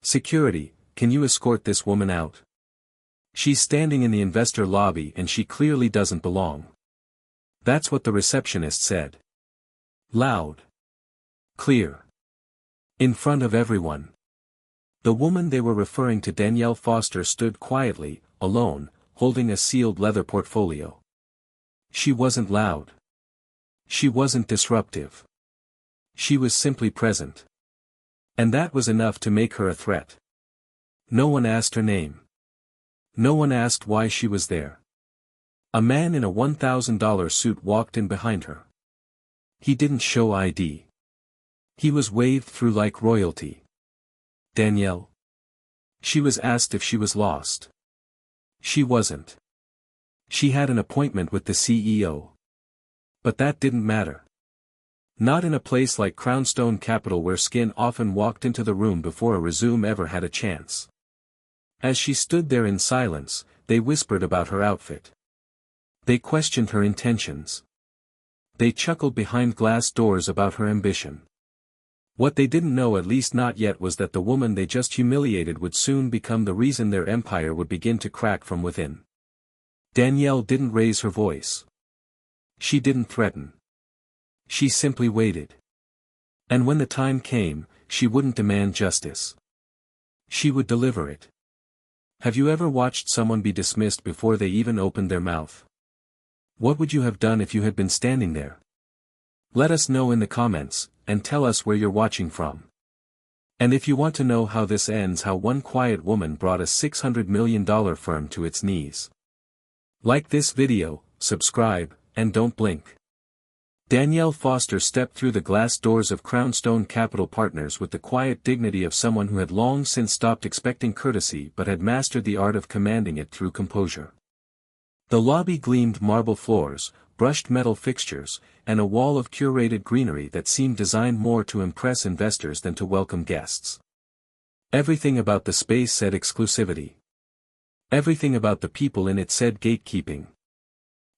Security, can you escort this woman out? She's standing in the investor lobby and she clearly doesn't belong. That's what the receptionist said. Loud. Clear. In front of everyone. The woman they were referring to, Danielle Foster, stood quietly, alone, holding a sealed leather portfolio. She wasn't loud. She wasn't disruptive. She was simply present. And that was enough to make her a threat. No one asked her name. No one asked why she was there. A man in a $1,000 suit walked in behind her. He didn't show ID. He was waved through like royalty. Danielle? She was asked if she was lost. She wasn't. She had an appointment with the CEO. But that didn't matter. Not in a place like Crownstone Capital, where skin often walked into the room before a resume ever had a chance. As she stood there in silence, they whispered about her outfit. They questioned her intentions. They chuckled behind glass doors about her ambition. What they didn't know, at least not yet, was that the woman they just humiliated would soon become the reason their empire would begin to crack from within. Danielle didn't raise her voice. She didn't threaten. She simply waited. And when the time came, she wouldn't demand justice. She would deliver it. Have you ever watched someone be dismissed before they even opened their mouth? What would you have done if you had been standing there? Let us know in the comments, and tell us where you're watching from. And if you want to know how this ends, how one quiet woman brought a $600 million firm to its knees. Like this video, subscribe, and don't blink. Danielle Foster stepped through the glass doors of Crownstone Capital Partners with the quiet dignity of someone who had long since stopped expecting courtesy but had mastered the art of commanding it through composure. The lobby gleamed marble floors, brushed metal fixtures, and a wall of curated greenery that seemed designed more to impress investors than to welcome guests. Everything about the space said exclusivity. Everything about the people in it said gatekeeping.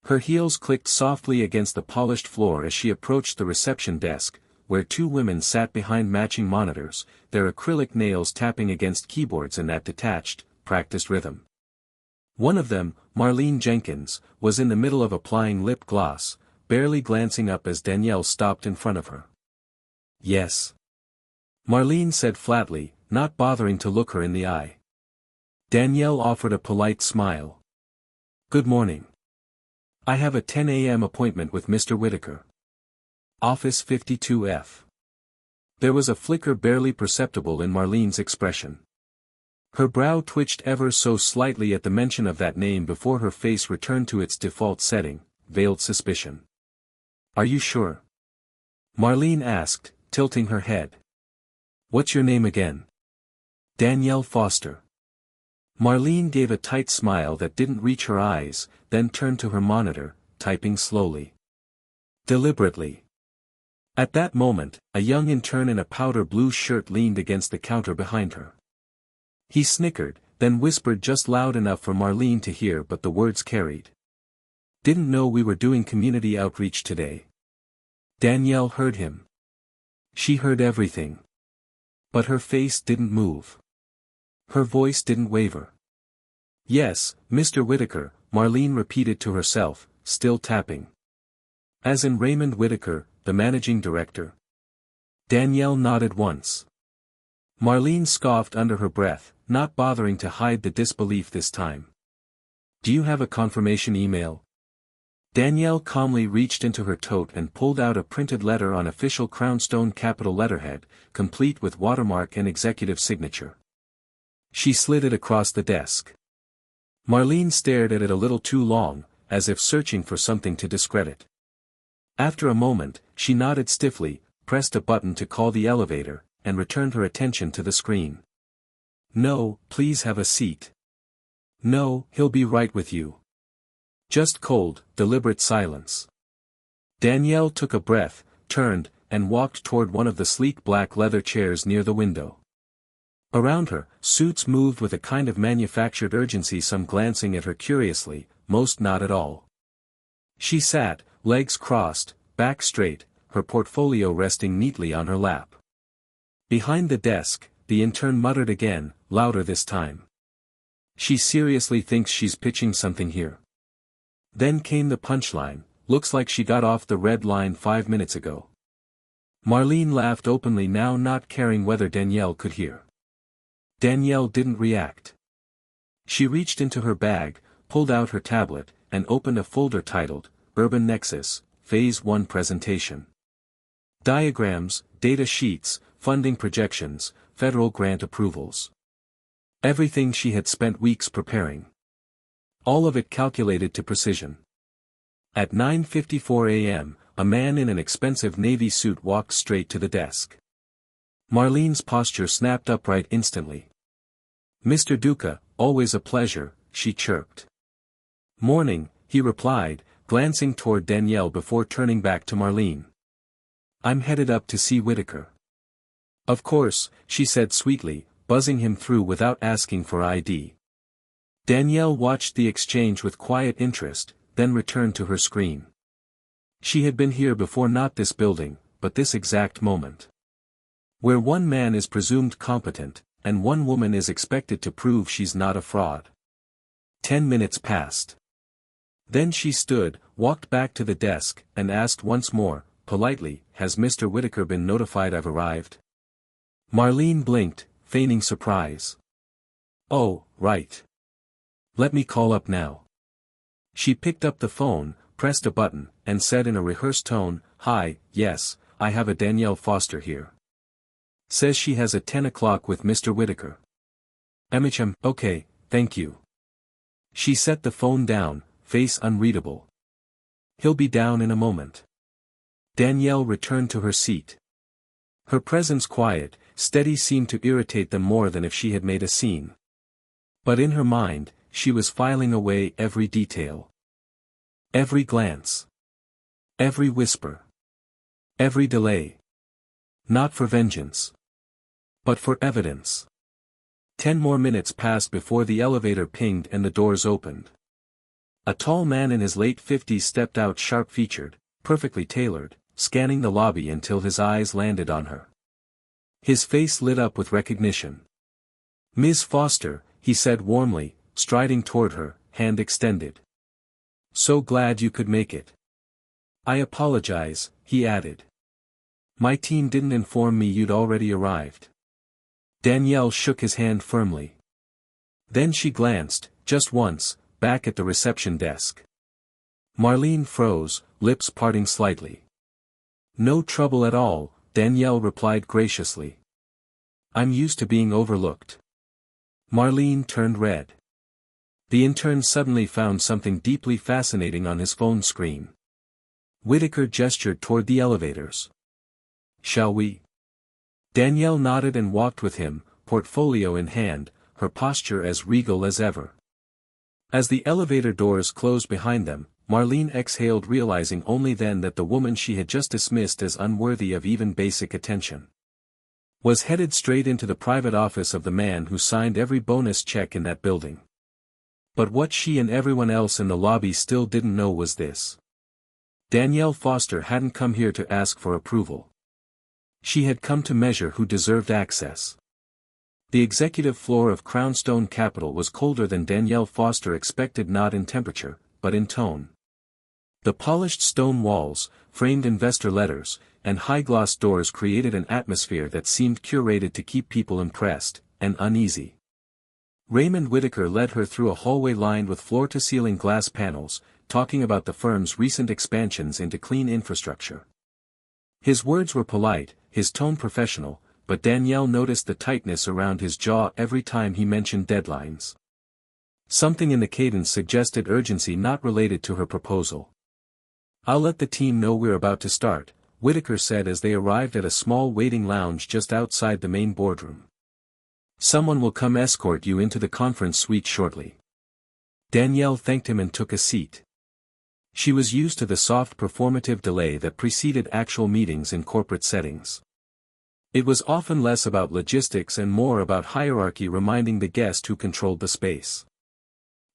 Her heels clicked softly against the polished floor as she approached the reception desk, where two women sat behind matching monitors, their acrylic nails tapping against keyboards in that detached, practiced rhythm. One of them, Marlene Jenkins, was in the middle of applying lip gloss, barely glancing up as Danielle stopped in front of her. Yes. Marlene said flatly, not bothering to look her in the eye. Danielle offered a polite smile. Good morning. I have a 10 a.m. appointment with Mr. Whitaker. Office 52F. There was a flicker barely perceptible in Marlene's expression. Her brow twitched ever so slightly at the mention of that name before her face returned to its default setting, veiled suspicion. Are you sure? Marlene asked, tilting her head. What's your name again? Danielle Foster. Marlene gave a tight smile that didn't reach her eyes, then turned to her monitor, typing slowly. Deliberately. At that moment, a young intern in a powder blue shirt leaned against the counter behind her. He snickered, then whispered just loud enough for Marlene to hear, but the words carried. Didn't know we were doing community outreach today. Danielle heard him. She heard everything. But her face didn't move. Her voice didn't waver. Yes, Mr. Whitaker, Marlene repeated to herself, still tapping. As in Raymond Whitaker, the managing director? Danielle nodded once. Marlene scoffed under her breath, not bothering to hide the disbelief this time. Do you have a confirmation email? Danielle calmly reached into her tote and pulled out a printed letter on official Crownstone Capital letterhead, complete with watermark and executive signature. She slid it across the desk. Marlene stared at it a little too long, as if searching for something to discredit. After a moment, she nodded stiffly, pressed a button to call the elevator, and returned her attention to the screen. No, please have a seat. No, he'll be right with you. Just cold, deliberate silence. Danielle took a breath, turned, and walked toward one of the sleek black leather chairs near the window. Around her, suits moved with a kind of manufactured urgency, some glancing at her curiously, most not at all. She sat, legs crossed, back straight, her portfolio resting neatly on her lap. Behind the desk, the intern muttered again, louder this time. She seriously thinks she's pitching something here. Then came the punchline, looks like she got off the red line 5 minutes ago. Marlene laughed openly, now not caring whether Danielle could hear. Danielle didn't react. She reached into her bag, pulled out her tablet, and opened a folder titled, Urban Nexus, Phase 1 Presentation. Diagrams, data sheets, funding projections, federal grant approvals. Everything she had spent weeks preparing. All of it calculated to precision. At 9:54 a.m., a man in an expensive navy suit walked straight to the desk. Marlene's posture snapped upright instantly. "Mr. Duca, always a pleasure," she chirped. "Morning," he replied, glancing toward Danielle before turning back to Marlene. "I'm headed up to see Whitaker." "Of course," she said sweetly, buzzing him through without asking for ID. Danielle watched the exchange with quiet interest, then returned to her screen. She had been here before, not this building, but this exact moment. Where one man is presumed competent, and one woman is expected to prove she's not a fraud. 10 minutes passed. Then she stood, walked back to the desk, and asked once more, politely, "Has Mr. Whitaker been notified I've arrived?" Marlene blinked, feigning surprise. "Oh, right. Let me call up now." She picked up the phone, pressed a button, and said in a rehearsed tone, "Hi, yes, I have a Danielle Foster here. Says she has a 10 o'clock with Mr. Whitaker." Okay, thank you." She set the phone down, face unreadable. "He'll be down in a moment." Danielle returned to her seat. Her presence, quiet, steady, seemed to irritate them more than if she had made a scene. But in her mind, she was filing away every detail. Every glance. Every whisper. Every delay. Not for vengeance. But for evidence. 10 more minutes passed before the elevator pinged and the doors opened. A tall man in his late 50s stepped out, sharp-featured, perfectly tailored, scanning the lobby until his eyes landed on her. His face lit up with recognition. "Ms. Foster," he said warmly, striding toward her, hand extended. "So glad you could make it." "I apologize," he added. "My team didn't inform me you'd already arrived." Danielle shook his hand firmly. Then she glanced, just once, back at the reception desk. Marlene froze, lips parting slightly. "No trouble at all," Danielle replied graciously. "I'm used to being overlooked." Marlene turned red. The intern suddenly found something deeply fascinating on his phone screen. Whitaker gestured toward the elevators. "Shall we?" Danielle nodded and walked with him, portfolio in hand, her posture as regal as ever. As the elevator doors closed behind them, Marlene exhaled, realizing only then that the woman she had just dismissed as unworthy of even basic attention was headed straight into the private office of the man who signed every bonus check in that building. But what she and everyone else in the lobby still didn't know was this. Danielle Foster hadn't come here to ask for approval. She had come to measure who deserved access. The executive floor of Crownstone Capital was colder than Danielle Foster expected, not in temperature, but in tone. The polished stone walls, framed investor letters, and high-gloss doors created an atmosphere that seemed curated to keep people impressed, and uneasy. Raymond Whitaker led her through a hallway lined with floor-to-ceiling glass panels, talking about the firm's recent expansions into clean infrastructure. His words were polite, his tone professional, but Danielle noticed the tightness around his jaw every time he mentioned deadlines. Something in the cadence suggested urgency not related to her proposal. "I'll let the team know we're about to start," Whitaker said as they arrived at a small waiting lounge just outside the main boardroom. "Someone will come escort you into the conference suite shortly." Danielle thanked him and took a seat. She was used to the soft performative delay that preceded actual meetings in corporate settings. It was often less about logistics and more about hierarchy, reminding the guest who controlled the space.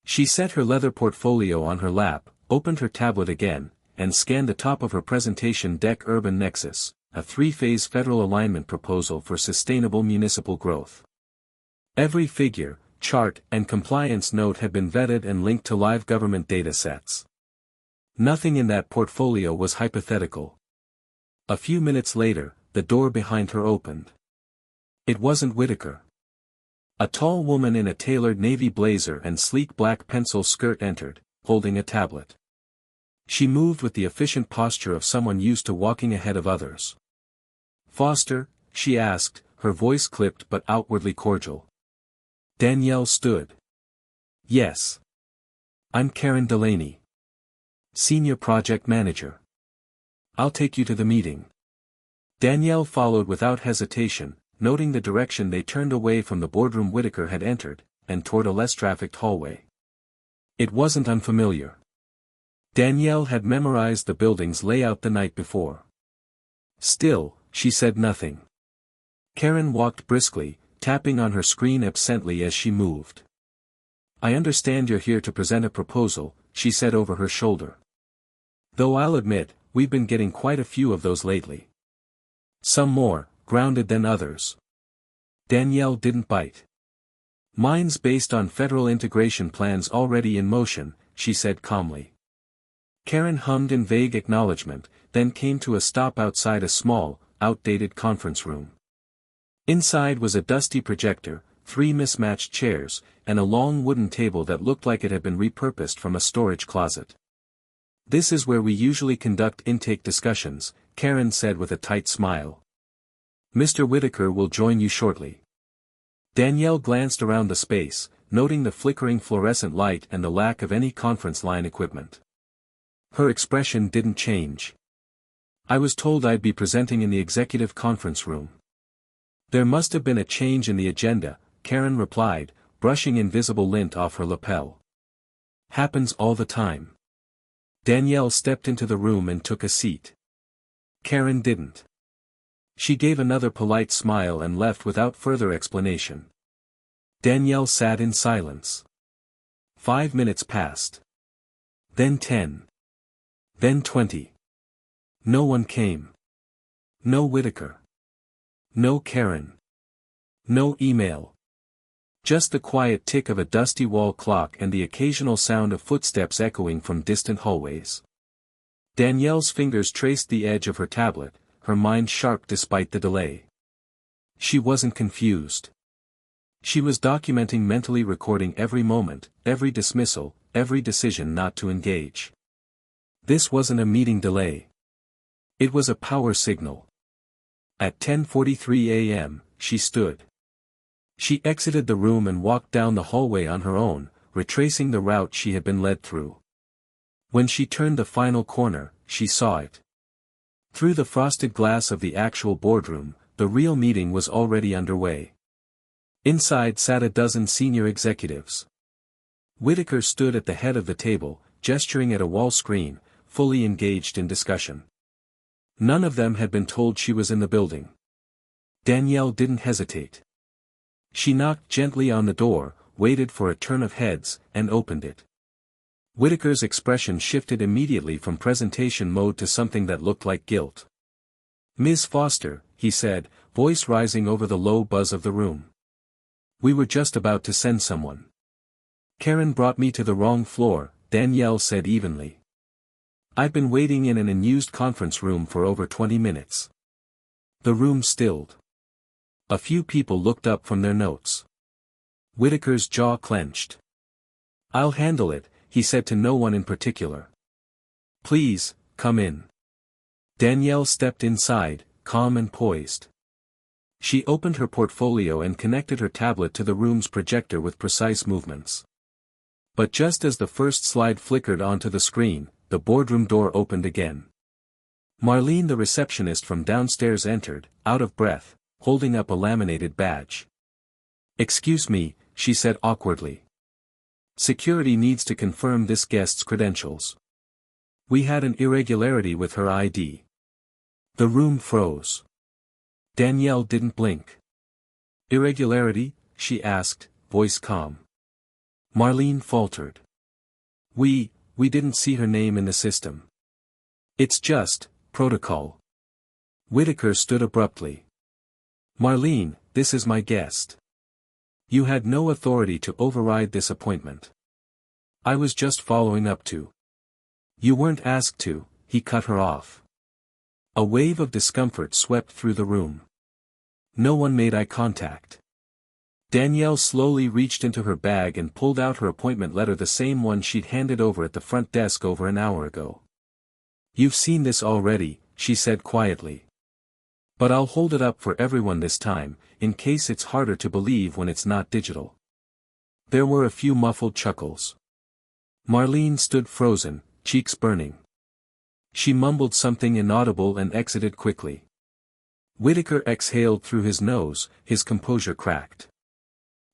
She set her leather portfolio on her lap, opened her tablet again, and scanned the top of her presentation deck. Urban Nexus, a three-phase federal alignment proposal for sustainable municipal growth. Every figure, chart, and compliance note had been vetted and linked to live government data sets. Nothing in that portfolio was hypothetical. A few minutes later, the door behind her opened. It wasn't Whitaker. A tall woman in a tailored navy blazer and sleek black pencil skirt entered, holding a tablet. She moved with the efficient posture of someone used to walking ahead of others. "Foster?" she asked, her voice clipped but outwardly cordial. Danielle stood. "Yes. I'm Karen Delaney. Senior Project Manager. I'll take you to the meeting." Danielle followed without hesitation, noting the direction they turned away from the boardroom Whitaker had entered, and toward a less trafficked hallway. It wasn't unfamiliar. Danielle had memorized the building's layout the night before. Still, she said nothing. Karen walked briskly, tapping on her screen absently as she moved. "I understand you're here to present a proposal," she said over her shoulder. "Though I'll admit, we've been getting quite a few of those lately. Some more grounded than others." Danielle didn't bite. "Mine's based on federal integration plans already in motion," she said calmly. Karen hummed in vague acknowledgement, then came to a stop outside a small, outdated conference room. Inside was a dusty projector, 3 mismatched chairs, and a long wooden table that looked like it had been repurposed from a storage closet. "This is where we usually conduct intake discussions," Karen said with a tight smile. "Mr. Whitaker will join you shortly." Danielle glanced around the space, noting the flickering fluorescent light and the lack of any conference line equipment. Her expression didn't change. "I was told I'd be presenting in the executive conference room." "There must have been a change in the agenda," Karen replied, brushing invisible lint off her lapel. "Happens all the time." Danielle stepped into the room and took a seat. Karen didn't. She gave another polite smile and left without further explanation. Danielle sat in silence. 5 minutes passed. Then 10. Then 20. No one came. No Whitaker. No Karen. No email. Just the quiet tick of a dusty wall clock and the occasional sound of footsteps echoing from distant hallways. Danielle's fingers traced the edge of her tablet, her mind sharp despite the delay. She wasn't confused. She was documenting, mentally recording every moment, every dismissal, every decision not to engage. This wasn't a meeting delay. It was a power signal. At 10:43 a.m., she stood. She exited the room and walked down the hallway on her own, retracing the route she had been led through. When she turned the final corner, she saw it. Through the frosted glass of the actual boardroom, the real meeting was already underway. Inside sat a dozen senior executives. Whitaker stood at the head of the table, gesturing at a wall screen, fully engaged in discussion. None of them had been told she was in the building. Danielle didn't hesitate. She knocked gently on the door, waited for a turn of heads, and opened it. Whitaker's expression shifted immediately from presentation mode to something that looked like guilt. "Ms. Foster," he said, voice rising over the low buzz of the room. "We were just about to send someone." "Karen brought me to the wrong floor," Danielle said evenly. "I've been waiting in an unused conference room for over 20 minutes. The room stilled. A few people looked up from their notes. Whitaker's jaw clenched. "I'll handle it," he said to no one in particular. "Please, come in." Danielle stepped inside, calm and poised. She opened her portfolio and connected her tablet to the room's projector with precise movements. But just as the first slide flickered onto the screen, the boardroom door opened again. Marlene, the receptionist from downstairs, entered, out of breath, holding up a laminated badge. "Excuse me," she said awkwardly. "Security needs to confirm this guest's credentials. We had an irregularity with her ID." The room froze. Danielle didn't blink. "Irregularity?" she asked, voice calm. Marlene faltered. We didn't see her name in the system. It's just protocol." Whitaker stood abruptly. Marlene, this is my guest. You had no authority to override this appointment. I was just following up to. You weren't asked to, he cut her off. A wave of discomfort swept through the room. No one made eye contact. Danielle slowly reached into her bag and pulled out her appointment letter, the same one she'd handed over at the front desk over an hour ago. You've seen this already, she said quietly. But I'll hold it up for everyone this time, in case it's harder to believe when it's not digital. There were a few muffled chuckles. Marlene stood frozen, cheeks burning. She mumbled something inaudible and exited quickly. Whitaker exhaled through his nose, his composure cracked.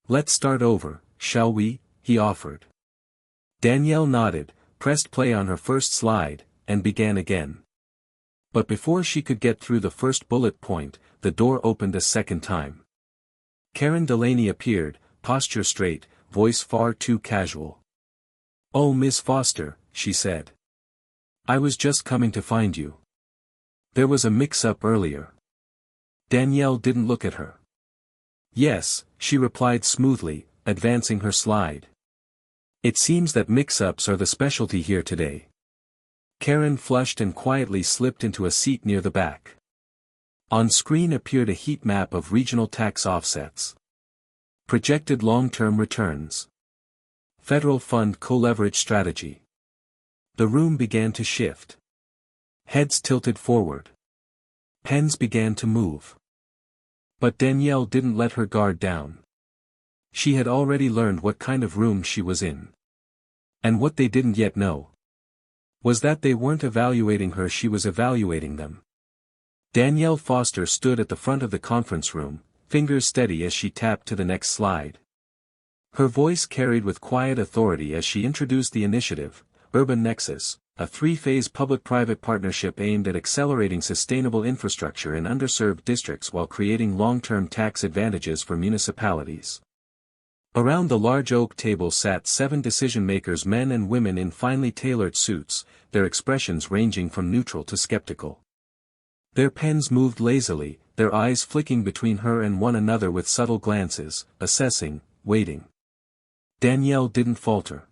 Let's start over, shall we? He offered. Danielle nodded, pressed play on her first slide, and began again. But before she could get through the first bullet point, the door opened a second time. Karen Delaney appeared, posture straight, voice far too casual. Oh, Miss Foster, she said. I was just coming to find you. There was a mix-up earlier. Danielle didn't look at her. Yes, she replied smoothly, advancing her slide. It seems that mix-ups are the specialty here today. Karen flushed and quietly slipped into a seat near the back. On screen appeared a heat map of regional tax offsets. Projected long-term returns. Federal fund co-leverage strategy. The room began to shift. Heads tilted forward. Pens began to move. But Danielle didn't let her guard down. She had already learned what kind of room she was in. And what they didn't yet know was that they weren't evaluating her, she was evaluating them. Danielle Foster stood at the front of the conference room, fingers steady as she tapped to the next slide. Her voice carried with quiet authority as she introduced the initiative, Urban Nexus, a three-phase public-private partnership aimed at accelerating sustainable infrastructure in underserved districts while creating long-term tax advantages for municipalities. Around the large oak table sat 7 decision-makers, men and women in finely tailored suits, their expressions ranging from neutral to skeptical. Their pens moved lazily, their eyes flicking between her and one another with subtle glances, assessing, waiting. Danielle didn't falter.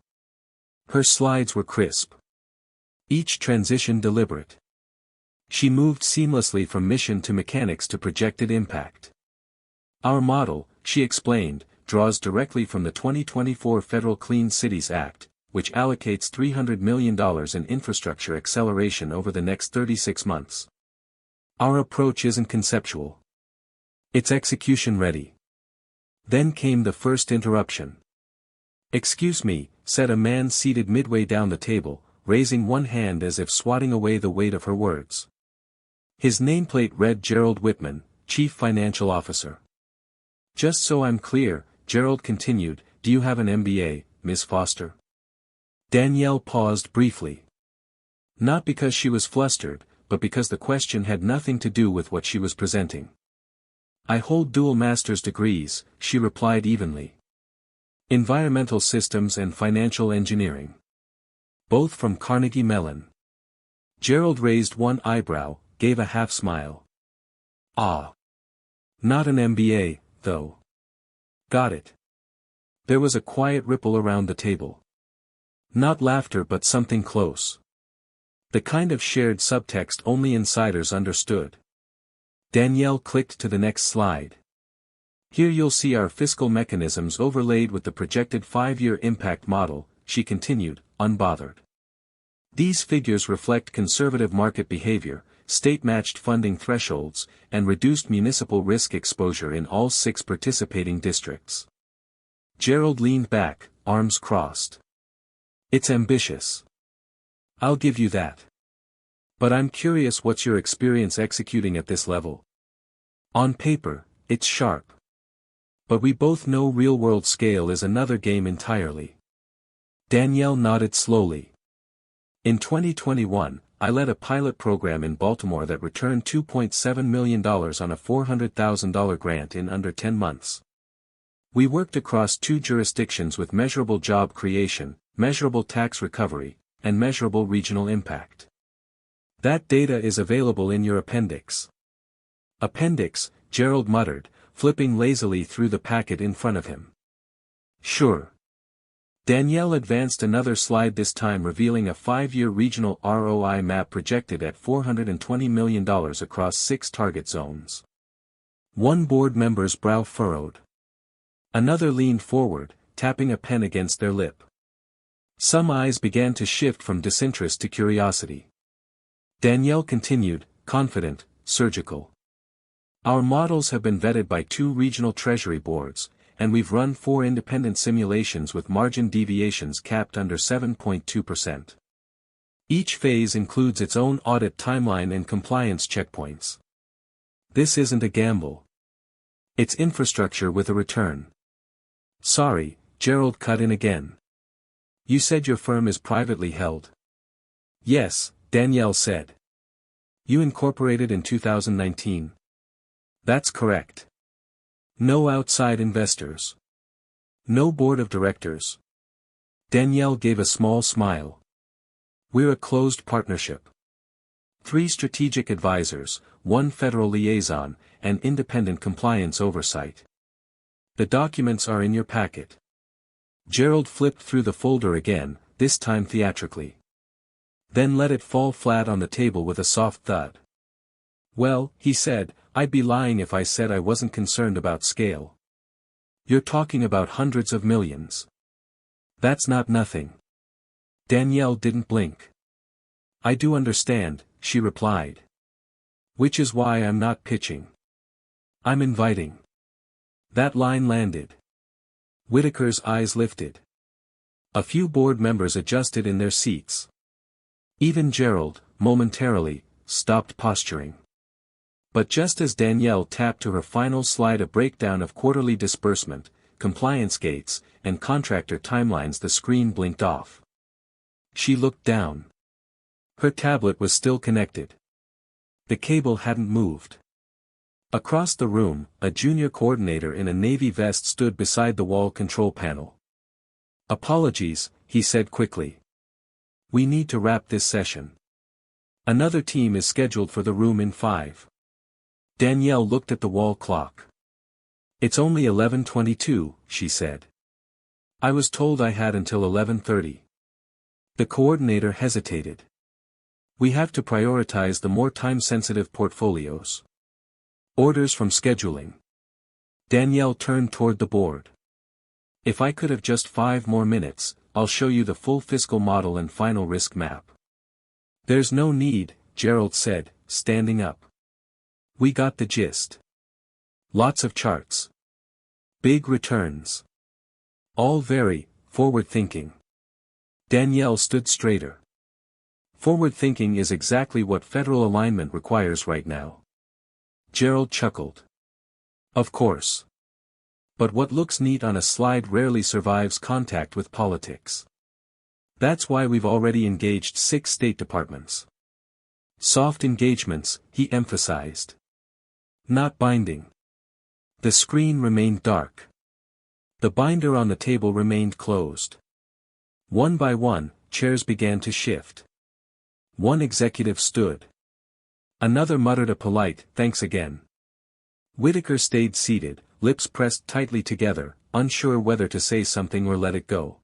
Her slides were crisp. Each transition deliberate. She moved seamlessly from mission to mechanics to projected impact. Our model, she explained, draws directly from the 2024 Federal Clean Cities Act, which allocates $300 million in infrastructure acceleration over the next 36 months. Our approach isn't conceptual. It's execution ready. Then came the first interruption. Excuse me, said a man seated midway down the table, raising one hand as if swatting away the weight of her words. His nameplate read Gerald Whitman, Chief Financial Officer. Just so I'm clear, Gerald continued, do you have an MBA, Miss Foster? Danielle paused briefly. Not because she was flustered, but because the question had nothing to do with what she was presenting. I hold dual master's degrees, she replied evenly. Environmental systems and financial engineering. Both from Carnegie Mellon. Gerald raised one eyebrow, gave a half smile. Ah. Not an MBA, though. Got it. There was a quiet ripple around the table. Not laughter but something close. The kind of shared subtext only insiders understood. Danielle clicked to the next slide. Here you'll see our fiscal mechanisms overlaid with the projected 5-year impact model, she continued, unbothered. These figures reflect conservative market behavior, state-matched funding thresholds, and reduced municipal risk exposure in all 6 participating districts. Gerald leaned back, arms crossed. It's ambitious. I'll give you that. But I'm curious, what's your experience executing at this level? On paper, it's sharp. But we both know real-world scale is another game entirely. Danielle nodded slowly. In 2021, I led a pilot program in Baltimore that returned $2.7 million on a $400,000 grant in under 10 months. We worked across 2 jurisdictions with measurable job creation, measurable tax recovery, and measurable regional impact. That data is available in your appendix. Appendix, Gerald muttered, flipping lazily through the packet in front of him. Sure. Danielle advanced another slide, this time revealing a 5-year regional ROI map projected at $420 million across 6 target zones. One board member's brow furrowed. Another leaned forward, tapping a pen against their lip. Some eyes began to shift from disinterest to curiosity. Danielle continued, confident, surgical. Our models have been vetted by 2 regional treasury boards, and we've run 4 independent simulations with margin deviations capped under 7.2%. Each phase includes its own audit timeline and compliance checkpoints. This isn't a gamble. It's infrastructure with a return. Sorry, Gerald cut in again. You said your firm is privately held. Yes, Danielle said. You incorporated in 2019. That's correct. No outside investors. No board of directors. Danielle gave a small smile. We're a closed partnership. 3 strategic advisors, 1 federal liaison, and independent compliance oversight. The documents are in your packet. Gerald flipped through the folder again, this time theatrically. Then let it fall flat on the table with a soft thud. Well, he said, I'd be lying if I said I wasn't concerned about scale. You're talking about hundreds of millions. That's not nothing. Danielle didn't blink. I do understand, she replied. Which is why I'm not pitching. I'm inviting. That line landed. Whitaker's eyes lifted. A few board members adjusted in their seats. Even Gerald, momentarily, stopped posturing. But just as Danielle tapped to her final slide, a breakdown of quarterly disbursement, compliance gates, and contractor timelines, the screen blinked off. She looked down. Her tablet was still connected. The cable hadn't moved. Across the room, a junior coordinator in a navy vest stood beside the wall control panel. Apologies, he said quickly. We need to wrap this session. Another team is scheduled for the room in 5. Danielle looked at the wall clock. It's only 11:22, she said. I was told I had until 11:30. The coordinator hesitated. We have to prioritize the more time-sensitive portfolios. Orders from scheduling. Danielle turned toward the board. If I could have just 5 more minutes, I'll show you the full fiscal model and final risk map. There's no need, Gerald said, standing up. We got the gist. Lots of charts. Big returns. All very forward-thinking. Danielle stood straighter. Forward-thinking is exactly what federal alignment requires right now. Gerald chuckled. Of course. But what looks neat on a slide rarely survives contact with politics. That's why we've already engaged 6 State Departments. Soft engagements, he emphasized. Not binding. The screen remained dark. The binder on the table remained closed. One by one, chairs began to shift. One executive stood. Another muttered a polite, thanks again. Whitaker stayed seated, lips pressed tightly together, unsure whether to say something or let it go.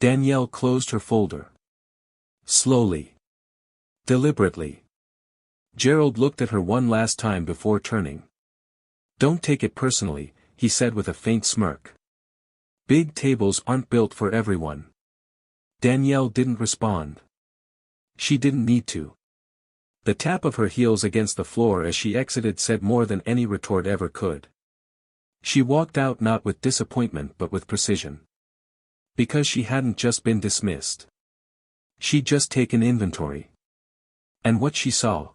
Danielle closed her folder. Slowly. Deliberately. Gerald looked at her one last time before turning. Don't take it personally, he said with a faint smirk. Big tables aren't built for everyone. Danielle didn't respond. She didn't need to. The tap of her heels against the floor as she exited said more than any retort ever could. She walked out not with disappointment but with precision. Because she hadn't just been dismissed. She'd just taken inventory. And what she saw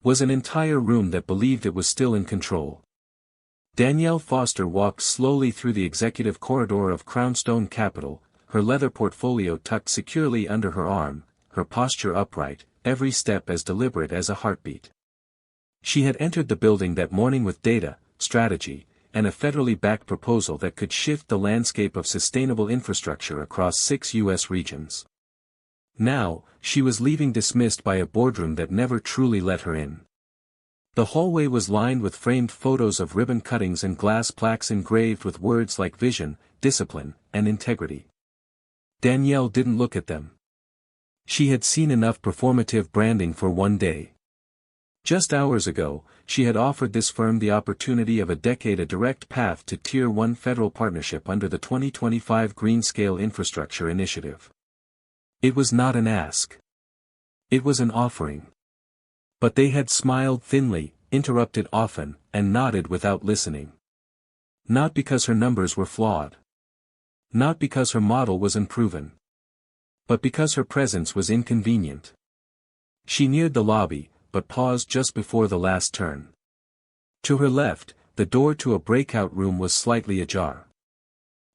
was an entire room that believed it was still in control. Danielle Foster walked slowly through the executive corridor of Crownstone Capital, her leather portfolio tucked securely under her arm, her posture upright, every step as deliberate as a heartbeat. She had entered the building that morning with data, strategy, and a federally backed proposal that could shift the landscape of sustainable infrastructure across 6 U.S. regions. Now, she was leaving dismissed by a boardroom that never truly let her in. The hallway was lined with framed photos of ribbon cuttings and glass plaques engraved with words like vision, discipline, and integrity. Danielle didn't look at them. She had seen enough performative branding for one day. Just hours ago, she had offered this firm the opportunity of a decade, a direct path to Tier 1 federal partnership under the 2025 Greenscale Infrastructure Initiative. It was not an ask. It was an offering. But they had smiled thinly, interrupted often, and nodded without listening. Not because her numbers were flawed. Not because her model was unproven. But because her presence was inconvenient. She neared the lobby, but paused just before the last turn. To her left, the door to a breakout room was slightly ajar.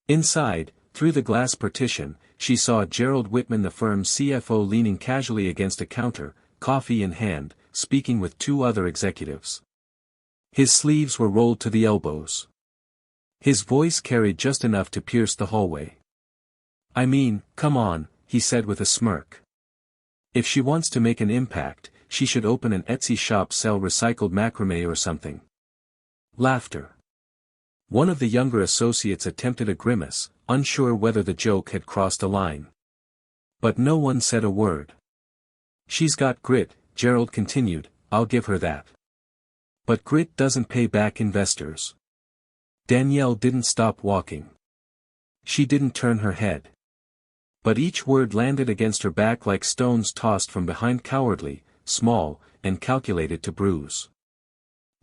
Inside, through the glass partition, she saw Gerald Whitman, the firm's CFO, leaning casually against a counter, coffee in hand, speaking with two other executives. His sleeves were rolled to the elbows. His voice carried just enough to pierce the hallway. "I mean, come on," he said with a smirk. "If she wants to make an impact, she should open an Etsy shop, sell recycled macrame or something." Laughter. One of the younger associates attempted a grimace, unsure whether the joke had crossed a line. But no one said a word. "She's got grit," Gerald continued, "I'll give her that. But grit doesn't pay back investors." Danielle didn't stop walking. She didn't turn her head. But each word landed against her back like stones tossed from behind, cowardly, small, and calculated to bruise.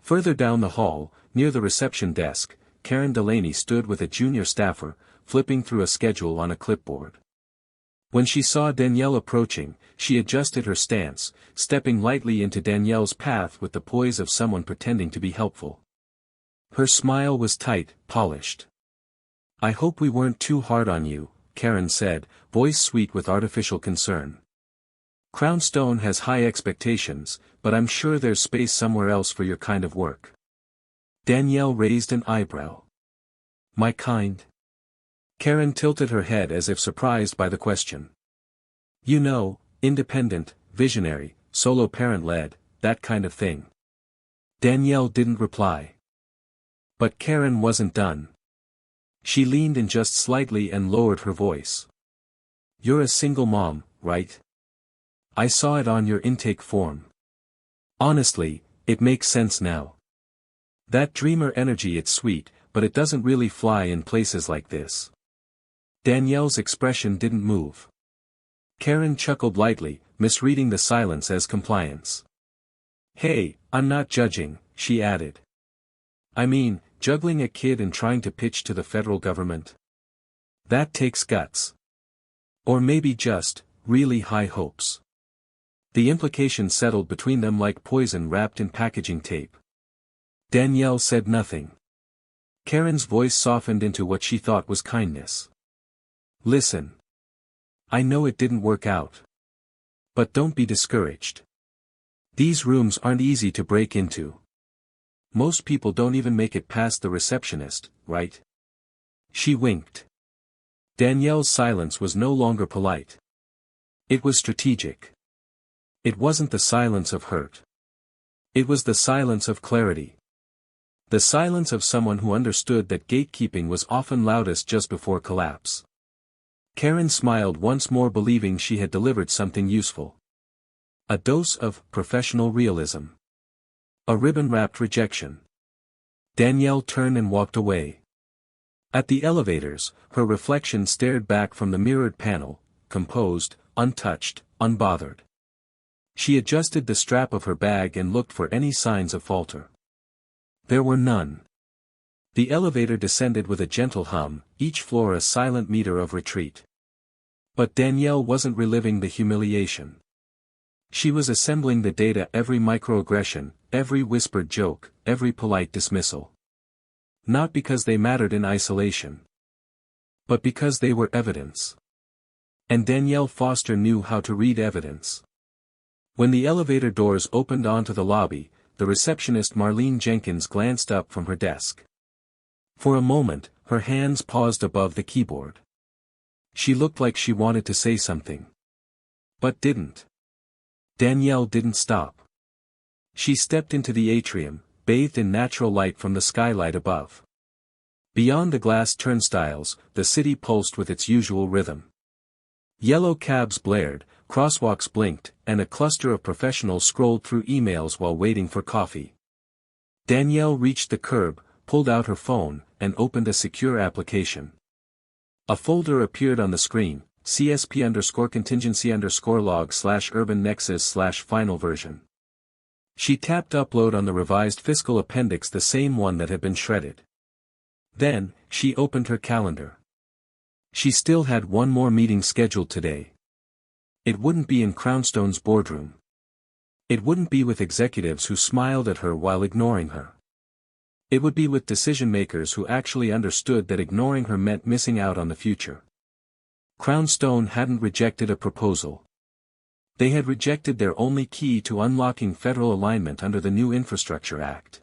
Further down the hall, near the reception desk, Karen Delaney stood with a junior staffer, flipping through a schedule on a clipboard. When she saw Danielle approaching, she adjusted her stance, stepping lightly into Danielle's path with the poise of someone pretending to be helpful. Her smile was tight, polished. "I hope we weren't too hard on you," Karen said, voice sweet with artificial concern. "Crownstone has high expectations, but I'm sure there's space somewhere else for your kind of work." Danielle raised an eyebrow. "My kind?" Karen tilted her head as if surprised by the question. "You know, independent, visionary, solo parent-led, that kind of thing." Danielle didn't reply. But Karen wasn't done. She leaned in just slightly and lowered her voice. "You're a single mom, right? I saw it on your intake form. Honestly, it makes sense now. That dreamer energy, it's sweet, but it doesn't really fly in places like this." Danielle's expression didn't move. Karen chuckled lightly, misreading the silence as compliance. "Hey, I'm not judging," she added. "I mean, juggling a kid and trying to pitch to the federal government. That takes guts. Or maybe just, really high hopes." The implication settled between them like poison wrapped in packaging tape. Danielle said nothing. Karen's voice softened into what she thought was kindness. "Listen. I know it didn't work out. But don't be discouraged. These rooms aren't easy to break into. Most people don't even make it past the receptionist, right?" She winked. Danielle's silence was no longer polite. It was strategic. It wasn't the silence of hurt. It was the silence of clarity. The silence of someone who understood that gatekeeping was often loudest just before collapse. Karen smiled once more, believing she had delivered something useful. A dose of professional realism. A ribbon-wrapped rejection. Danielle turned and walked away. At the elevators, her reflection stared back from the mirrored panel, composed, untouched, unbothered. She adjusted the strap of her bag and looked for any signs of falter. There were none. The elevator descended with a gentle hum, each floor a silent meter of retreat. But Danielle wasn't reliving the humiliation. She was assembling the data, every microaggression, every whispered joke, every polite dismissal. Not because they mattered in isolation. But because they were evidence. And Danielle Foster knew how to read evidence. When the elevator doors opened onto the lobby, the receptionist Marlene Jenkins glanced up from her desk. For a moment, her hands paused above the keyboard. She looked like she wanted to say something. But didn't. Danielle didn't stop. She stepped into the atrium, bathed in natural light from the skylight above. Beyond the glass turnstiles, the city pulsed with its usual rhythm. Yellow cabs blared, crosswalks blinked, and a cluster of professionals scrolled through emails while waiting for coffee. Danielle reached the curb, pulled out her phone, and opened a secure application. A folder appeared on the screen, CSP_contingency_log/urban_nexus/final version. She tapped upload on the revised fiscal appendix, the same one that had been shredded. Then, she opened her calendar. She still had one more meeting scheduled today. It wouldn't be in Crownstone's boardroom. It wouldn't be with executives who smiled at her while ignoring her. It would be with decision-makers who actually understood that ignoring her meant missing out on the future. Crownstone hadn't rejected a proposal. They had rejected their only key to unlocking federal alignment under the new Infrastructure Act.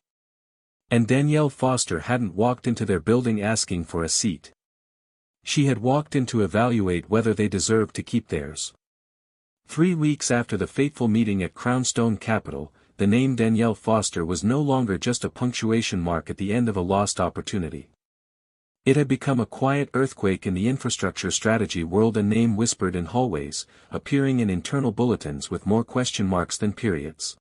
And Danielle Foster hadn't walked into their building asking for a seat. She had walked in to evaluate whether they deserved to keep theirs. 3 weeks after the fateful meeting at Crownstone Capital, the name Danielle Foster was no longer just a punctuation mark at the end of a lost opportunity. It had become a quiet earthquake in the infrastructure strategy world, a name whispered in hallways, appearing in internal bulletins with more question marks than periods.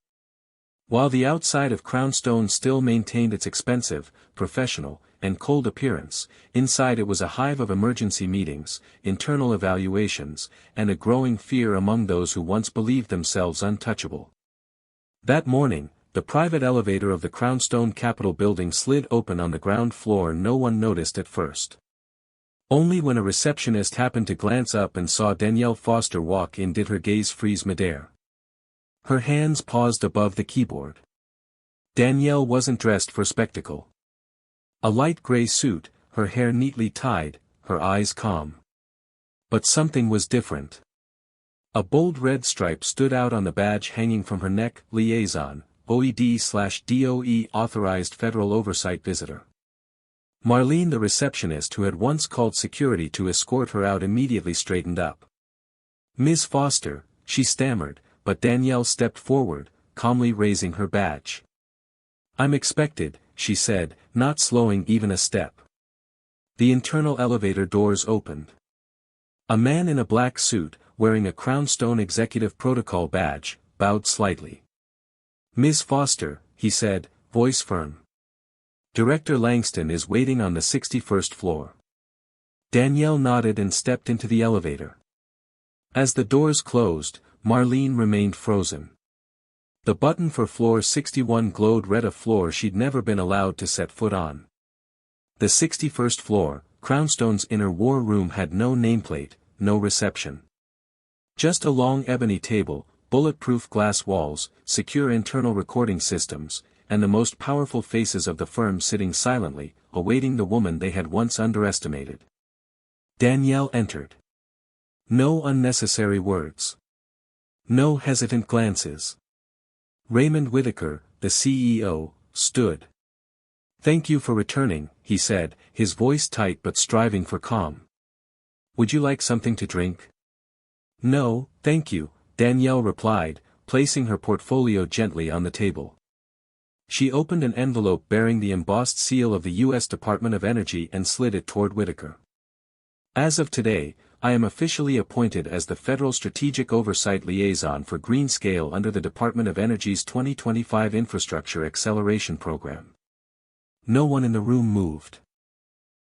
While the outside of Crownstone still maintained its expensive, professional, and cold appearance, inside it was a hive of emergency meetings, internal evaluations, and a growing fear among those who once believed themselves untouchable. That morning, the private elevator of the Crownstone Capital building slid open on the ground floor. No one noticed at first. Only when a receptionist happened to glance up and saw Danielle Foster walk in did her gaze freeze midair. Her hands paused above the keyboard. Danielle wasn't dressed for spectacle. A light gray suit, her hair neatly tied, her eyes calm. But something was different. A bold red stripe stood out on the badge hanging from her neck: Liaison, OED/DOE Authorized Federal Oversight Visitor. Marlene, the receptionist who had once called security to escort her out, immediately straightened up. "Ms. Foster," she stammered, but Danielle stepped forward, calmly raising her badge. "I'm expected," she said, not slowing even a step. The internal elevator doors opened. A man in a black suit, wearing a Crownstone Executive Protocol badge, bowed slightly. "Ms. Foster," he said, voice firm. "Director Langston is waiting on the 61st floor." Danielle nodded and stepped into the elevator. As the doors closed, Marlene remained frozen. The button for floor 61 glowed red, a floor she'd never been allowed to set foot on. The 61st floor, Crownstone's inner war room, had no nameplate, no reception. Just a long ebony table, bulletproof glass walls, secure internal recording systems, and the most powerful faces of the firm sitting silently, awaiting the woman they had once underestimated. Danielle entered. No unnecessary words. No hesitant glances. Raymond Whitaker, the CEO, stood. "Thank you for returning," he said, his voice tight but striving for calm. "Would you like something to drink?" "No, thank you," Danielle replied, placing her portfolio gently on the table. She opened an envelope bearing the embossed seal of the U.S. Department of Energy and slid it toward Whitaker. "As of today, I am officially appointed as the Federal Strategic Oversight Liaison for Greenscale under the Department of Energy's 2025 Infrastructure Acceleration Program." No one in the room moved.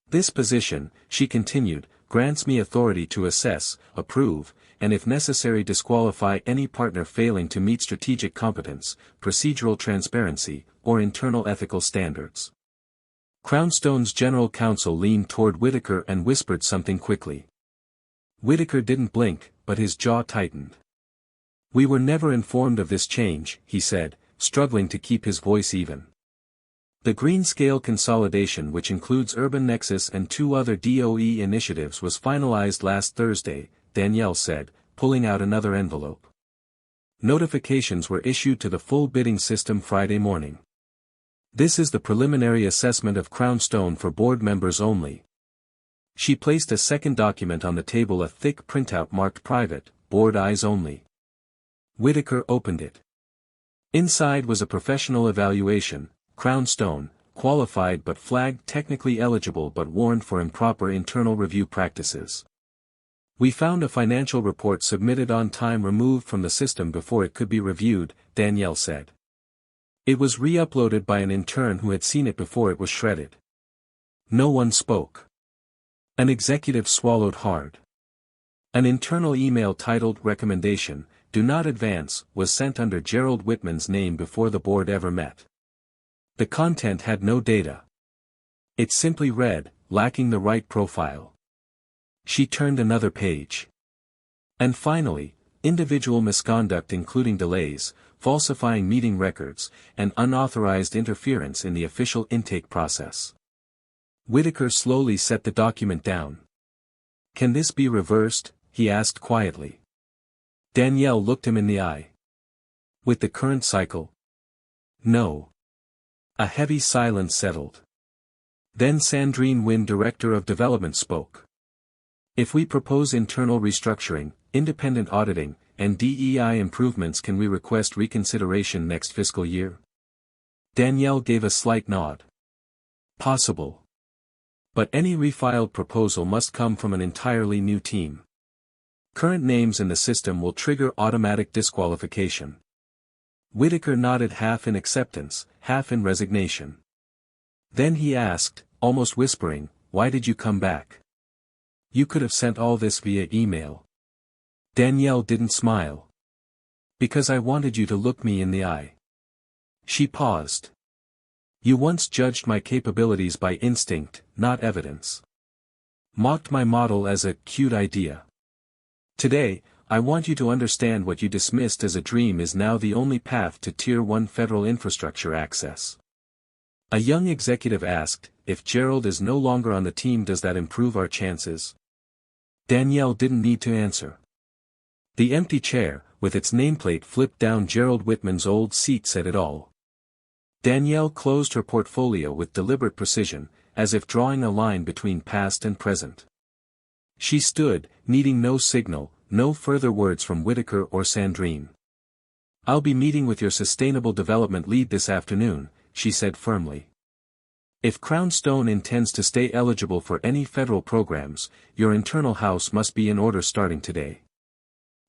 "This position," she continued, "grants me authority to assess, approve, and if necessary disqualify any partner failing to meet strategic competence, procedural transparency, or internal ethical standards." Crownstone's general counsel leaned toward Whitaker and whispered something quickly. Whitaker didn't blink, but his jaw tightened. "We were never informed of this change," he said, struggling to keep his voice even. "The Greenscale consolidation, which includes Urban Nexus and 2 other DOE initiatives, was finalized last Thursday," Danielle said, pulling out another envelope. "Notifications were issued to the full bidding system Friday morning. This is the preliminary assessment of Crownstone for board members only." She placed a second document on the table, a thick printout marked "Private, Board Eyes Only." Whitaker opened it. Inside was a professional evaluation, Crownstone, qualified but flagged technically eligible but warned for improper internal review practices. We found a financial report submitted on time removed from the system before it could be reviewed, Danielle said. It was re-uploaded by an intern who had seen it before it was shredded. No one spoke. An executive swallowed hard. An internal email titled Recommendation, Do Not Advance, was sent under Gerald Whitman's name before the board ever met. The content had no data. It simply read, lacking the right profile. She turned another page. And finally, individual misconduct including delays, falsifying meeting records, and unauthorized interference in the official intake process. Whitaker slowly set the document down. Can this be reversed? He asked quietly. Danielle looked him in the eye. With the current cycle? No. A heavy silence settled. Then Sandrine Wynn, Director of Development, spoke. If we propose internal restructuring, independent auditing, and DEI improvements, can we request reconsideration next fiscal year? Danielle gave a slight nod. Possible. But any refiled proposal must come from an entirely new team. Current names in the system will trigger automatic disqualification. Whitaker nodded, half in acceptance, half in resignation. Then he asked, almost whispering, "Why did you come back? You could have sent all this via email." Danielle didn't smile. "Because I wanted you to look me in the eye." She paused. "You once judged my capabilities by instinct, not evidence. Mocked my model as a cute idea. Today, I want you to understand what you dismissed as a dream is now the only path to Tier 1 federal infrastructure access." A young executive asked, "If Gerald is no longer on the team, does that improve our chances?" Danielle didn't need to answer. The empty chair, with its nameplate flipped down Gerald Whitman's old seat, said it all. Danielle closed her portfolio with deliberate precision, as if drawing a line between past and present. She stood, needing no signal, no further words from Whitaker or Sandrine. "I'll be meeting with your sustainable development lead this afternoon," she said firmly. "If Crownstone intends to stay eligible for any federal programs, your internal house must be in order starting today."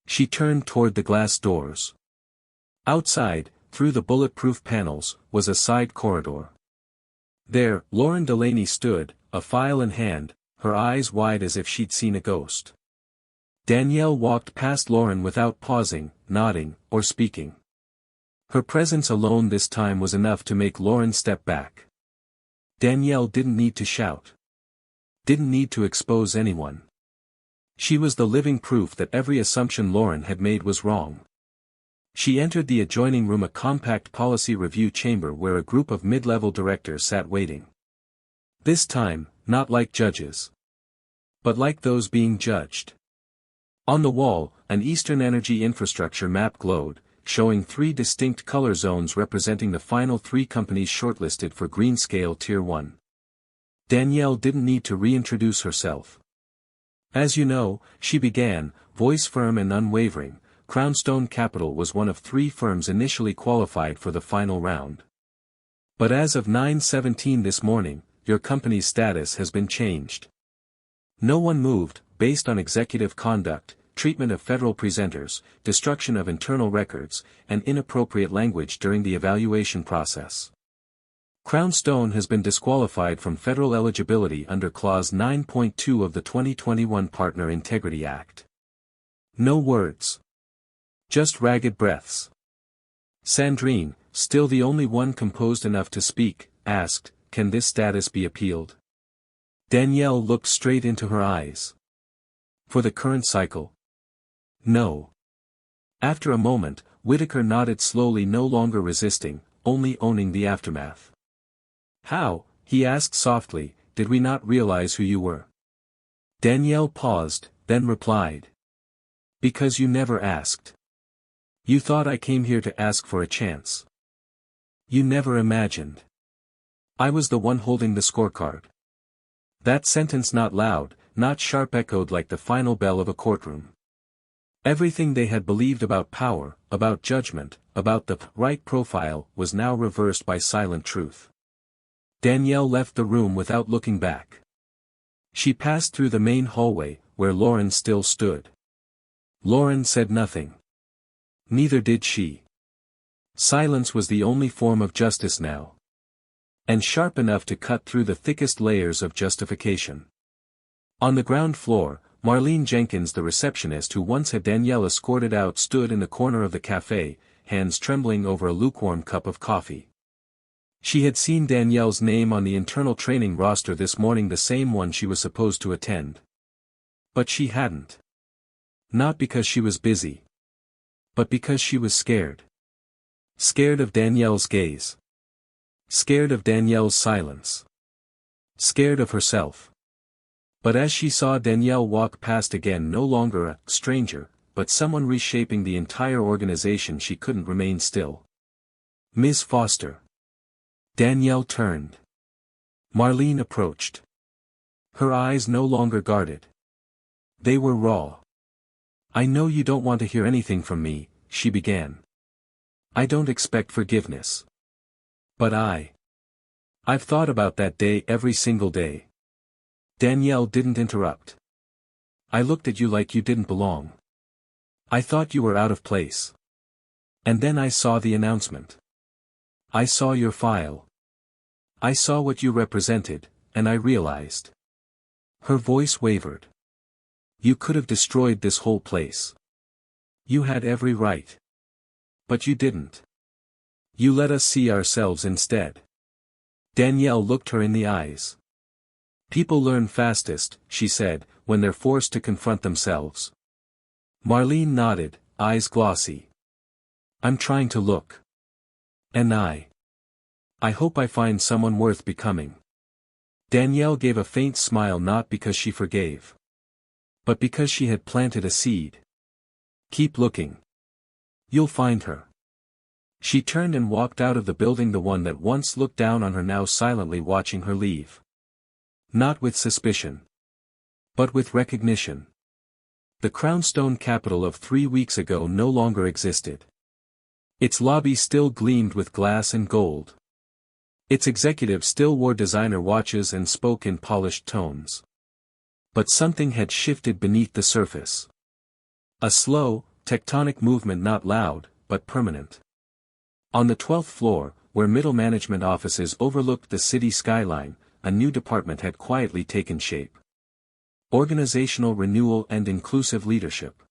She turned toward the glass doors. Outside, through the bulletproof panels, was a side corridor. There, Lauren Delaney stood, a file in hand, her eyes wide as if she'd seen a ghost. Danielle walked past Lauren without pausing, nodding, or speaking. Her presence alone this time was enough to make Lauren step back. Danielle didn't need to shout. Didn't need to expose anyone. She was the living proof that every assumption Lauren had made was wrong. She entered the adjoining room, a compact policy review chamber where a group of mid-level directors sat waiting. This time, not like judges, but like those being judged. On the wall, an Eastern energy infrastructure map glowed, showing 3 distinct color zones representing the final 3 companies shortlisted for Greenscale Tier 1. Danielle didn't need to reintroduce herself. "As you know," she began, voice firm and unwavering, "Crownstone Capital was one of 3 firms initially qualified for the final round. But as of 9/17 this morning, your company's status has been changed. No one moved, based on executive conduct, treatment of federal presenters, destruction of internal records, and inappropriate language during the evaluation process. Crownstone has been disqualified from federal eligibility under Clause 9.2 of the 2021 Partner Integrity Act." No words. Just ragged breaths. Sandrine, still the only one composed enough to speak, asked, "Can this status be appealed?" Danielle looked straight into her eyes. "For the current cycle? No." After a moment, Whitaker nodded slowly, no longer resisting, only owning the aftermath. "How," he asked softly, "did we not realize who you were?" Danielle paused, then replied. "Because you never asked. You thought I came here to ask for a chance. You never imagined I was the one holding the scorecard." That sentence, not loud, not sharp, echoed like the final bell of a courtroom. Everything they had believed about power, about judgment, about the right profile was now reversed by silent truth. Danielle left the room without looking back. She passed through the main hallway, where Lauren still stood. Lauren said nothing. Neither did she. Silence was the only form of justice now. And sharp enough to cut through the thickest layers of justification. On the ground floor, Marlene Jenkins, the receptionist who once had Danielle escorted out, stood in the corner of the cafe, hands trembling over a lukewarm cup of coffee. She had seen Danielle's name on the internal training roster this morning, the same one she was supposed to attend. But she hadn't. Not because she was busy. But because she was scared. Scared of Danielle's gaze. Scared of Danielle's silence. Scared of herself. But as she saw Danielle walk past again, no longer a stranger, but someone reshaping the entire organization, she couldn't remain still. Ms. Foster. Danielle turned. Marlene approached. Her eyes no longer guarded. They were raw. I know you don't want to hear anything from me, she began. I don't expect forgiveness. But I've thought about that day every single day. Danielle didn't interrupt. I looked at you like you didn't belong. I thought you were out of place. And then I saw the announcement. I saw your file. I saw what you represented, and I realized. Her voice wavered. You could have destroyed this whole place. You had every right. But you didn't. You let us see ourselves instead. Danielle looked her in the eyes. People learn fastest, she said, when they're forced to confront themselves. Marlene nodded, eyes glossy. I'm trying to look. And I hope I find someone worth becoming. Danielle gave a faint smile, not because she forgave. But because she had planted a seed. Keep looking. You'll find her. She turned and walked out of the building, the one that once looked down on her now silently watching her leave. Not with suspicion. But with recognition. The Crownstone Capital of 3 weeks ago no longer existed. Its lobby still gleamed with glass and gold. Its executives still wore designer watches and spoke in polished tones. But something had shifted beneath the surface. A slow, tectonic movement, not loud, but permanent. On the 12th floor, where middle management offices overlooked the city skyline, a new department had quietly taken shape. Organizational renewal and inclusive leadership.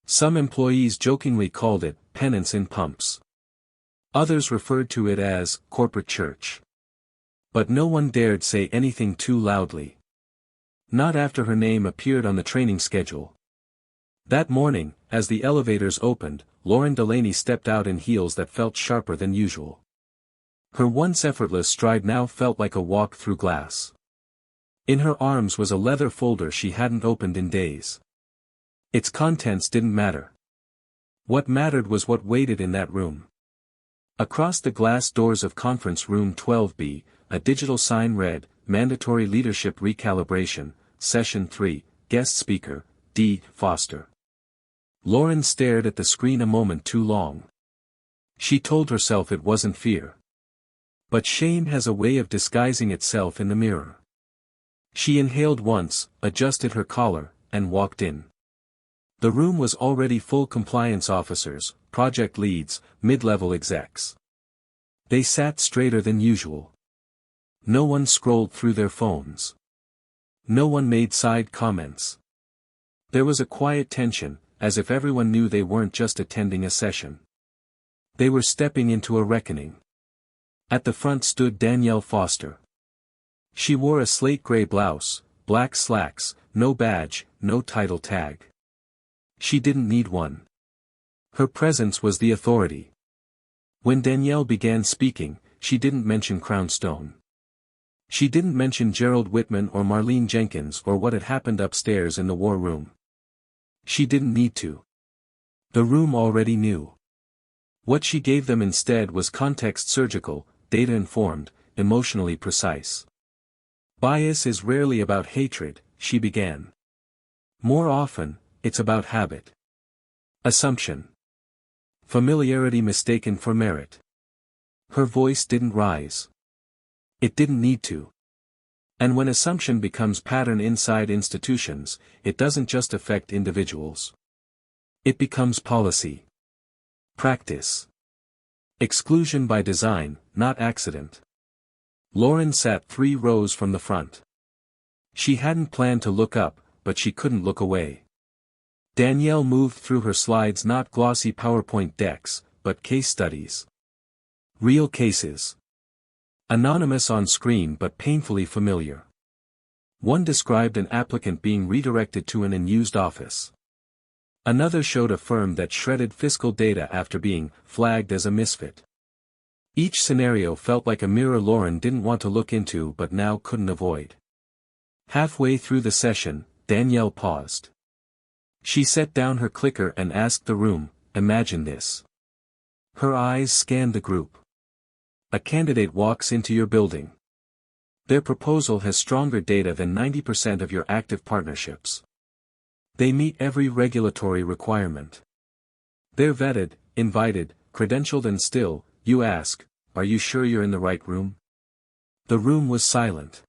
Some employees jokingly called it penance in pumps. Others referred to it as corporate church. But no one dared say anything too loudly. Not after her name appeared on the training schedule. That morning, as the elevators opened, Lauren Delaney stepped out in heels that felt sharper than usual. Her once effortless stride now felt like a walk through glass. In her arms was a leather folder she hadn't opened in days. Its contents didn't matter. What mattered was what waited in that room. Across the glass doors of Conference Room 12B, a digital sign read, Mandatory Leadership Recalibration, Session 3, Guest Speaker, D. Foster. Lauren stared at the screen a moment too long. She told herself it wasn't fear. But shame has a way of disguising itself in the mirror. She inhaled once, adjusted her collar, and walked in. The room was already full: compliance officers, project leads, mid-level execs. They sat straighter than usual. No one scrolled through their phones. No one made side comments. There was a quiet tension, as if everyone knew they weren't just attending a session. They were stepping into a reckoning. At the front stood Danielle Foster. She wore a slate gray blouse, black slacks, no badge, no title tag. She didn't need one. Her presence was the authority. When Danielle began speaking, she didn't mention Crownstone. She didn't mention Gerald Whitman or Marlene Jenkins or what had happened upstairs in the war room. She didn't need to. The room already knew. What she gave them instead was context: surgical, data-informed, emotionally precise. Bias is rarely about hatred, she began. More often, it's about habit. Assumption. Familiarity mistaken for merit. Her voice didn't rise. It didn't need to. And when assumption becomes pattern inside institutions, it doesn't just affect individuals. It becomes policy. Practice. Exclusion by design, not accident. Lauren sat 3 rows from the front. She hadn't planned to look up, but she couldn't look away. Danielle moved through her slides, not glossy PowerPoint decks, but case studies. Real cases. Anonymous on screen but painfully familiar. One described an applicant being redirected to an unused office. Another showed a firm that shredded fiscal data after being flagged as a misfit. Each scenario felt like a mirror Lauren didn't want to look into but now couldn't avoid. Halfway through the session, Danielle paused. She set down her clicker and asked the room, "Imagine this." Her eyes scanned the group. A candidate walks into your building. Their proposal has stronger data than 90% of your active partnerships. They meet every regulatory requirement. They're vetted, invited, credentialed, and still, you ask, "Are you sure you're in the right room?" The room was silent.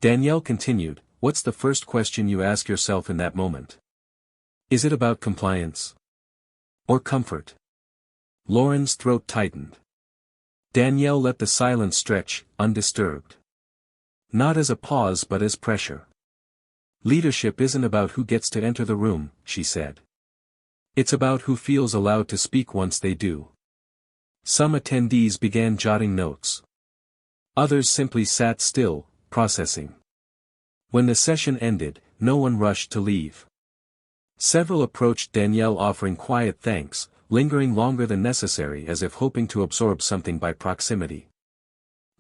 Danielle continued, "What's the first question you ask yourself in that moment? Is it about compliance? Or comfort?" Lauren's throat tightened. Danielle let the silence stretch, undisturbed. Not as a pause but as pressure. "Leadership isn't about who gets to enter the room," she said. "It's about who feels allowed to speak once they do." Some attendees began jotting notes. Others simply sat still, processing. When the session ended, no one rushed to leave. Several approached Danielle offering quiet thanks, lingering longer than necessary as if hoping to absorb something by proximity.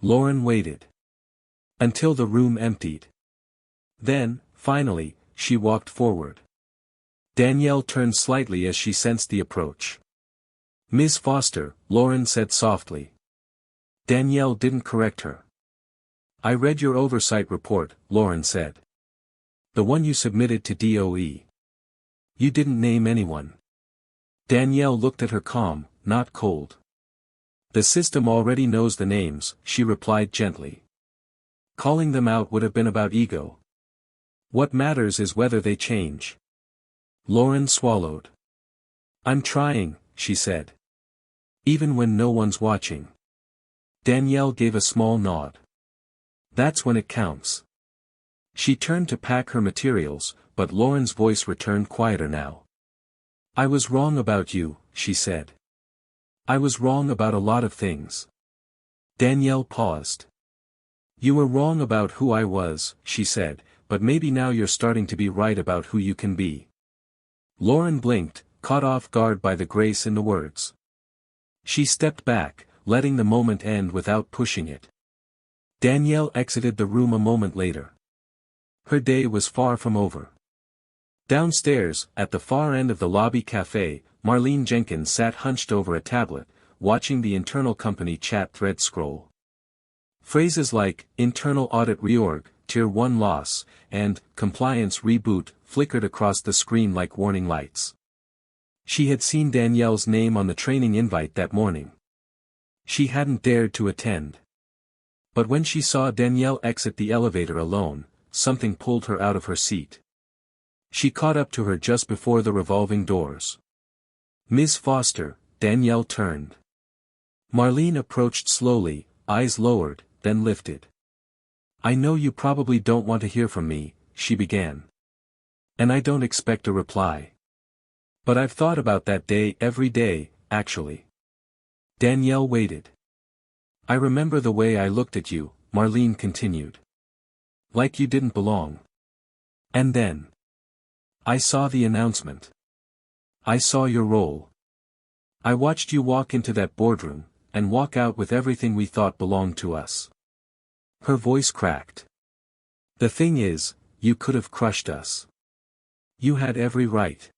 Lauren waited. Until the room emptied. Then, finally, she walked forward. Danielle turned slightly as she sensed the approach. "Ms. Foster," Lauren said softly. Danielle didn't correct her. "I read your oversight report," Lauren said. "The one you submitted to DOE. You didn't name anyone." Danielle looked at her calm, not cold. "The system already knows the names," she replied gently. "Calling them out would have been about ego. What matters is whether they change." Lauren swallowed. "I'm trying," she said. "Even when no one's watching." Danielle gave a small nod. "That's when it counts." She turned to pack her materials, but Lauren's voice returned quieter now. "I was wrong about you," she said. "I was wrong about a lot of things." Danielle paused. "You were wrong about who I was," she said, "but maybe now you're starting to be right about who you can be." Lauren blinked, caught off guard by the grace in the words. She stepped back, letting the moment end without pushing it. Danielle exited the room a moment later. Her day was far from over. Downstairs, at the far end of the lobby cafe, Marlene Jenkins sat hunched over a tablet, watching the internal company chat thread scroll. Phrases like, "internal audit reorg," "tier 1 loss," and "compliance reboot," flickered across the screen like warning lights. She had seen Danielle's name on the training invite that morning. She hadn't dared to attend. But when she saw Danielle exit the elevator alone, something pulled her out of her seat. She caught up to her just before the revolving doors. "Ms. Foster," Danielle turned. Marlene approached slowly, eyes lowered, then lifted. "I know you probably don't want to hear from me," she began. "And I don't expect a reply. But I've thought about that day every day, actually." Danielle waited. "I remember the way I looked at you," Marlene continued. "Like you didn't belong. And then I saw the announcement. I saw your role. I watched you walk into that boardroom, and walk out with everything we thought belonged to us." Her voice cracked. "The thing is, you could have crushed us. You had every right.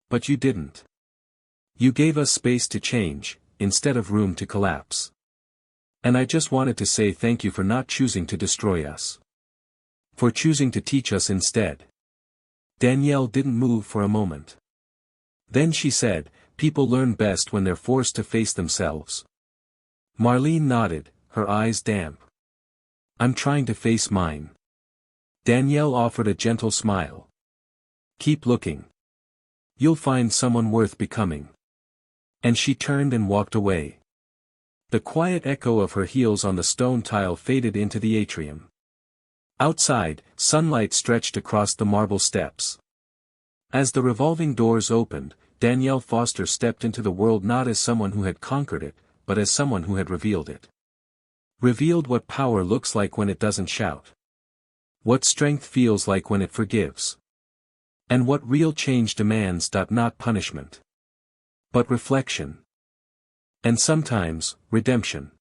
But you didn't. You gave us space to change, instead of room to collapse. And I just wanted to say thank you for not choosing to destroy us. For choosing to teach us instead." Danielle didn't move for a moment. Then she said, "People learn best when they're forced to face themselves." Marlene nodded, her eyes damp. "I'm trying to face mine." Danielle offered a gentle smile. "Keep looking. You'll find someone worth becoming." And she turned and walked away. The quiet echo of her heels on the stone tile faded into the atrium. Outside, sunlight stretched across the marble steps. As the revolving doors opened, Danielle Foster stepped into the world not as someone who had conquered it, but as someone who had revealed it. Revealed what power looks like when it doesn't shout. What strength feels like when it forgives. And what real change demands, not punishment, but reflection. And sometimes, redemption.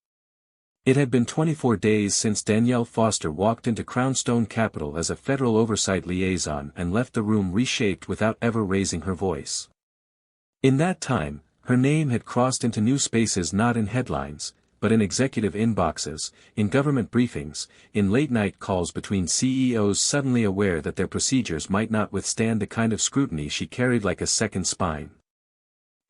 It had been 24 days since Danielle Foster walked into Crownstone Capital as a federal oversight liaison and left the room reshaped without ever raising her voice. In that time, her name had crossed into new spaces, not in headlines, but in executive inboxes, in government briefings, in late-night calls between CEOs suddenly aware that their procedures might not withstand the kind of scrutiny she carried like a second spine.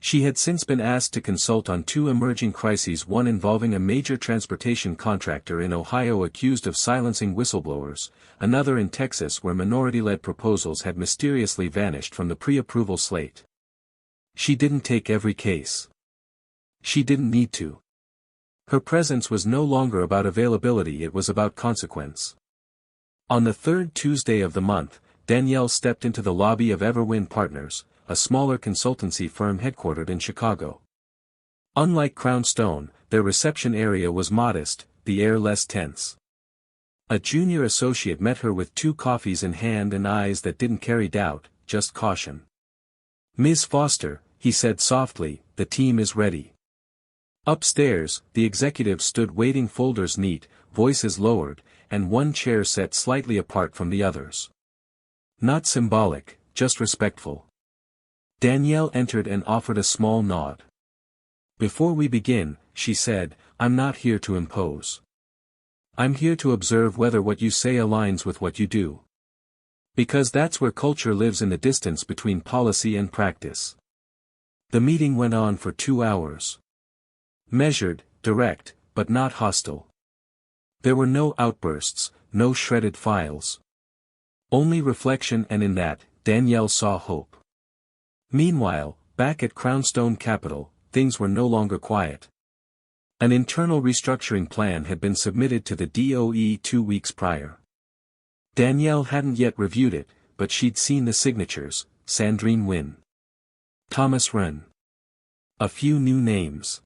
She had since been asked to consult on two emerging crises, one involving a major transportation contractor in Ohio accused of silencing whistleblowers, another in Texas where minority-led proposals had mysteriously vanished from the pre-approval slate. She didn't take every case. She didn't need to. Her presence was no longer about availability, it was about consequence. On the third Tuesday of the month, Danielle stepped into the lobby of Everwin Partners, a smaller consultancy firm headquartered in Chicago. Unlike Crownstone, their reception area was modest, the air less tense. A junior associate met her with 2 coffees in hand and eyes that didn't carry doubt, just caution. "Ms. Foster," he said softly, "the team is ready." Upstairs, the executives stood waiting, folders neat, voices lowered, and one chair set slightly apart from the others. Not symbolic, just respectful. Danielle entered and offered a small nod. "Before we begin," she said, "I'm not here to impose. I'm here to observe whether what you say aligns with what you do. Because that's where culture lives, in the distance between policy and practice." The meeting went on for 2 hours. Measured, direct, but not hostile. There were no outbursts, no shredded files. Only reflection, and in that, Danielle saw hope. Meanwhile, back at Crownstone Capital, things were no longer quiet. An internal restructuring plan had been submitted to the DOE 2 weeks prior. Danielle hadn't yet reviewed it, but she'd seen the signatures: Sandrine Wynn, Thomas Wren. A few new names.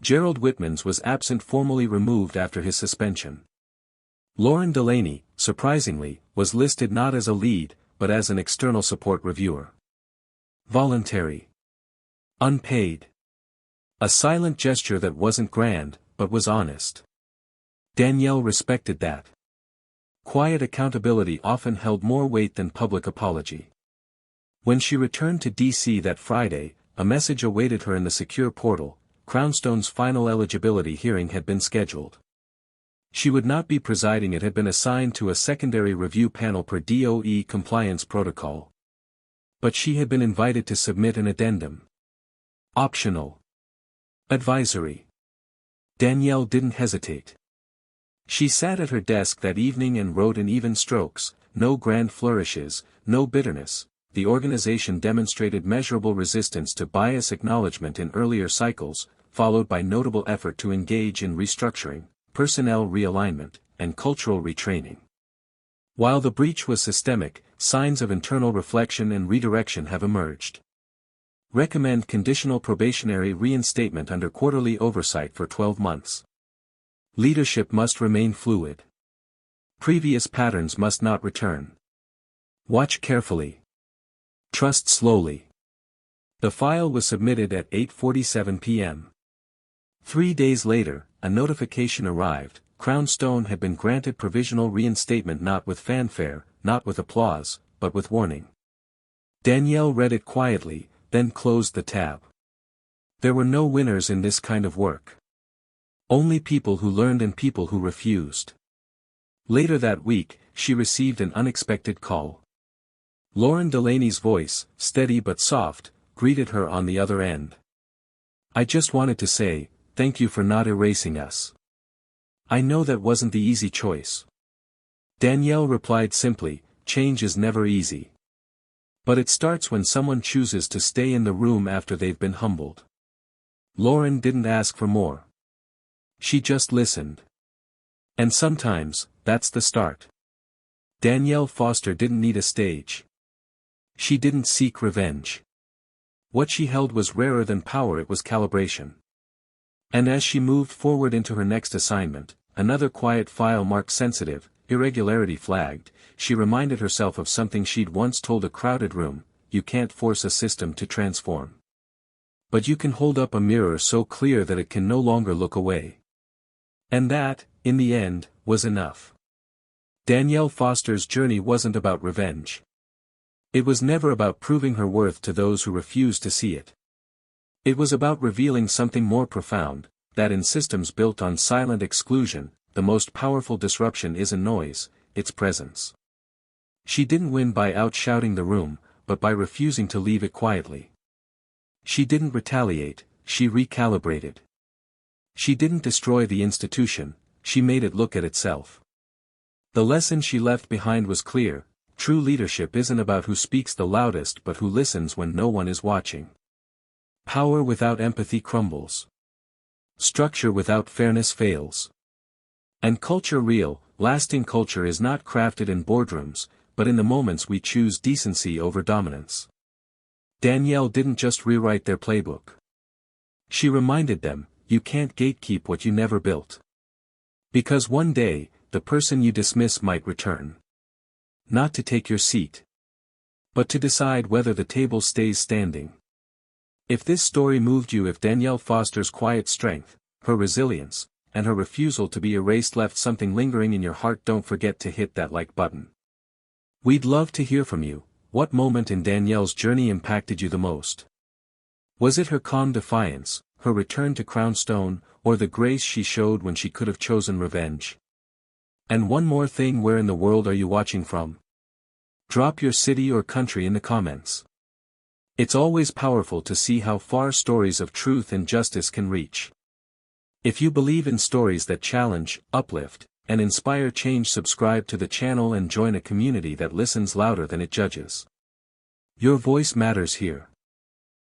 Gerald Whitman's was absent, formally removed after his suspension. Lauren Delaney, surprisingly, was listed not as a lead, but as an external support reviewer. Voluntary. Unpaid. A silent gesture that wasn't grand, but was honest. Danielle respected that. Quiet accountability often held more weight than public apology. When she returned to D.C. that Friday, a message awaited her in the secure portal: Crownstone's final eligibility hearing had been scheduled. She would not be presiding, it had been assigned to a secondary review panel per DOE compliance protocol. But she had been invited to submit an addendum. Optional. Advisory. Danielle didn't hesitate. She sat at her desk that evening and wrote in even strokes, no grand flourishes, no bitterness. The organization demonstrated measurable resistance to bias acknowledgement in earlier cycles, followed by notable effort to engage in restructuring, personnel realignment, and cultural retraining. While the breach was systemic, signs of internal reflection and redirection have emerged. Recommend conditional probationary reinstatement under quarterly oversight for 12 months. Leadership must remain fluid. Previous patterns must not return. Watch carefully. Trust slowly. The file was submitted at 8:47 p.m. 3 days later, a notification arrived: Crownstone had been granted provisional reinstatement, not with fanfare, not with applause, but with warning. Danielle read it quietly, then closed the tab. There were no winners in this kind of work. Only people who learned and people who refused. Later that week, she received an unexpected call. Lauren Delaney's voice, steady but soft, greeted her on the other end. "I just wanted to say, thank you for not erasing us. I know that wasn't the easy choice." Danielle replied simply, "Change is never easy. But it starts when someone chooses to stay in the room after they've been humbled." Lauren didn't ask for more. She just listened. And sometimes, that's the start. Danielle Foster didn't need a stage. She didn't seek revenge. What she held was rarer than power, it was calibration. And as she moved forward into her next assignment, another quiet file marked sensitive, irregularity flagged, she reminded herself of something she'd once told a crowded room: you can't force a system to transform. But you can hold up a mirror so clear that it can no longer look away. And that, in the end, was enough. Danielle Foster's journey wasn't about revenge. It was never about proving her worth to those who refused to see it. It was about revealing something more profound, that in systems built on silent exclusion, the most powerful disruption isn't noise, it's presence. She didn't win by outshouting the room, but by refusing to leave it quietly. She didn't retaliate, she recalibrated. She didn't destroy the institution, she made it look at itself. The lesson she left behind was clear: true leadership isn't about who speaks the loudest but who listens when no one is watching. Power without empathy crumbles. Structure without fairness fails. And culture, real, lasting culture, is not crafted in boardrooms, but in the moments we choose decency over dominance. Danielle didn't just rewrite their playbook. She reminded them, you can't gatekeep what you never built. Because one day, the person you dismiss might return. Not to take your seat, but to decide whether the table stays standing. If this story moved you, if Danielle Foster's quiet strength, her resilience, and her refusal to be erased left something lingering in your heart, don't forget to hit that like button. We'd love to hear from you. What moment in Danielle's journey impacted you the most? Was it her calm defiance, her return to Crownstone, or the grace she showed when she could have chosen revenge? And one more thing, where in the world are you watching from? Drop your city or country in the comments. It's always powerful to see how far stories of truth and justice can reach. If you believe in stories that challenge, uplift, and inspire change, subscribe to the channel and join a community that listens louder than it judges. Your voice matters here.